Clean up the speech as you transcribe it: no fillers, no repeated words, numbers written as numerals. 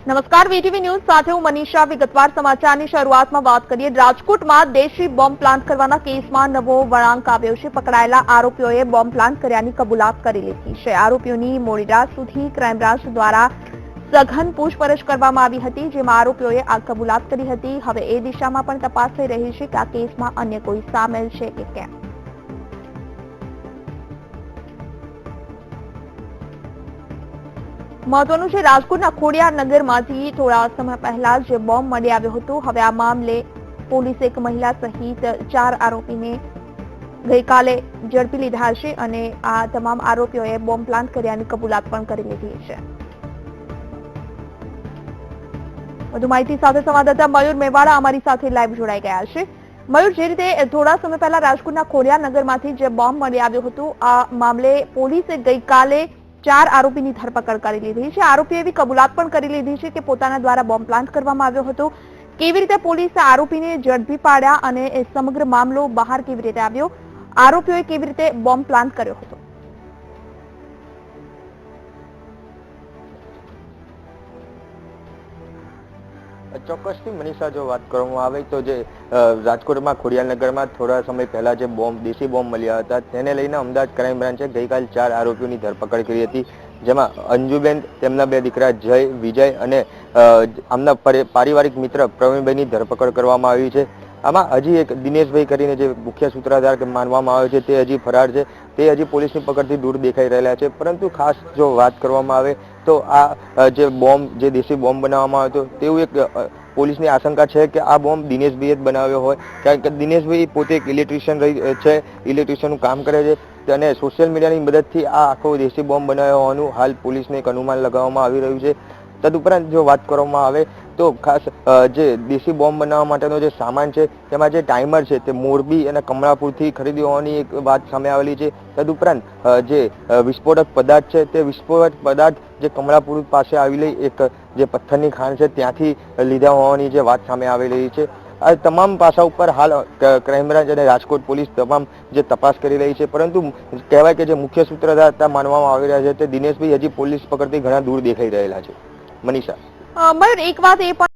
નમસ્કાર, VTV news સાથે હું મનીષા। વિગતવાર સમાચારની શરૂઆતમાં વાત કરીએ। રાજકોટમાં દેશી બોમ્બ પ્લાન્ટ કરવાના કેસમાં નવો વળાંક આવ્યો છે। પકડાયેલા આરોપીઓએ બોમ્બ પ્લાન્ટ કર્યાની કબૂલાત કરી લીધી છે। આરોપીઓની મોડી રાત સુધી ક્રાઇમ બ્રાન્ચ દ્વારા સઘન પૂછપરછ કરવામાં આવી હતી, જેમાં આરોપીઓએ આ કબૂલાત કરી હતી। હવે એ દિશામાં પણ તપાસ થઈ રહી છે કે આ કેસમાં અન્ય કોઈ સામેલ છે કે કેમ। મહત્વનું છે, રાજકોટના ખોડિયાર નગરમાંથી થોડા સમય પહેલા જે બોમ્બ મળી આવ્યો હતો, હવે આ મામલે પોલીસે એક મહિલા સહિત 4 આરોપીને ગઈકાલે ઝડપી લીધા છે અને આ તમામ આરોપીઓએ બોમ્બ પ્લાન્ટ કર્યાની કબૂલાત પણ કરી લીધી છે। વધુ માહિતી સાથે સંવાદદાતા મયુર મેવાડા અમારી સાથે લાઈવ જોડાઈ ગયા છે। મયુર, જે રીતે થોડા સમય પહેલા રાજકોટના ખોડિયાર નગરમાંથી જે બોમ્બ મળી આવ્યો હતો, આ મામલે પોલીસે ગઈકાલે 4 આરોપીની ધરપકડ કરી લીધી છે। આરોપીએ એવી કબૂલાત પણ કરી લીધી છે કે પોતાના દ્વારા બોમ્બ પ્લાન્ટ કરવામાં આવ્યો હતો। કેવી રીતે પોલીસે આરોપીને ઝડપી પાડ્યા અને સમગ્ર મામલો બહાર કેવી રીતે આવ્યો? આરોપીઓએ કેવી રીતે બોમ્બ પ્લાન્ટ કર્યો હતો? ચોક્કસથી મનીષા, જો વાત કરવામાં આવે તો જે રાજકોટમાં ખોડિયારનગરમાં થોડા સમય પહેલા જે દેશી બોમ્બ મળ્યા હતા, તેને લઈને અમદાવાદ ક્રાઇમ બ્રાન્ચે ગઈકાલ 4 આરોપીઓની ધરપકડ કરી હતી, જેમાં અંજુબેન, તેમના 2 દીકરા જય, વિજય અને આમના પારિવારિક મિત્ર પ્રવીણભાઈની ધરપકડ કરવામાં આવી છે। આમાં હજી એક દિનેશભાઈ કરીને જે મુખ્ય સૂત્રધાર માનવામાં આવે છે, તે હજી ફરાર છે। તે હજી પોલીસની પકડથી દૂર દેખાઈ રહેલા છે। પરંતુ ખાસ જો વાત કરવામાં આવે તો આ જે દેશી બોમ્બ બનાવવામાં આવ્યો હતો, તેવું એક પોલીસની આશંકા છે કે આ બોમ્બ દિનેશભાઈએ જ બનાવ્યો હોય, કારણ કે દિનેશભાઈ પોતે એક ઇલેક્ટ્રિશિયન છે, ઇલેક્ટ્રિશિયનનું કામ કરે છે અને સોશિયલ મીડિયાની મદદથી આ આખો દેશી બોમ્બ બનાવ્યો હોવાનું હાલ પોલીસને એક અનુમાન લગાવવામાં આવી રહ્યું છે। તદુપરાંત જો વાત કરવામાં આવે તો ખાસ જે દેશી બોમ્બ બનાવવા માટેનો જે સામાન છે, તેમાં જે ટાઈમર છે તે મોરબી અને કમળાપુરથી ખરીદી હોવાની એક વાત સામે આવેલી છે। તદુપરાંત જે વિસ્ફોટક પદાર્થ છે, તે વિસ્ફોટક પદાર્થ જે કમળાપુર પાસે આવેલી એક જે પથ્થરની ખાણ છે, ત્યાંથી લીધા હોવાની જે વાત સામે આવેલી છે। આ તમામ પાસા ઉપર હાલ ક્રાઇમ બ્રાન્ચ અને રાજકોટ પોલીસ તમામ જે તપાસ કરી રહી છે, પરંતુ કહેવાય કે જે મુખ્ય સૂત્રધાર માનવામાં આવી રહ્યા છે તે દિનેશભાઈ હજી પોલીસ પકડથી ઘણા દૂર દેખાઈ રહેલા છે। મનીષા, મયુર, એક વાત એ પણ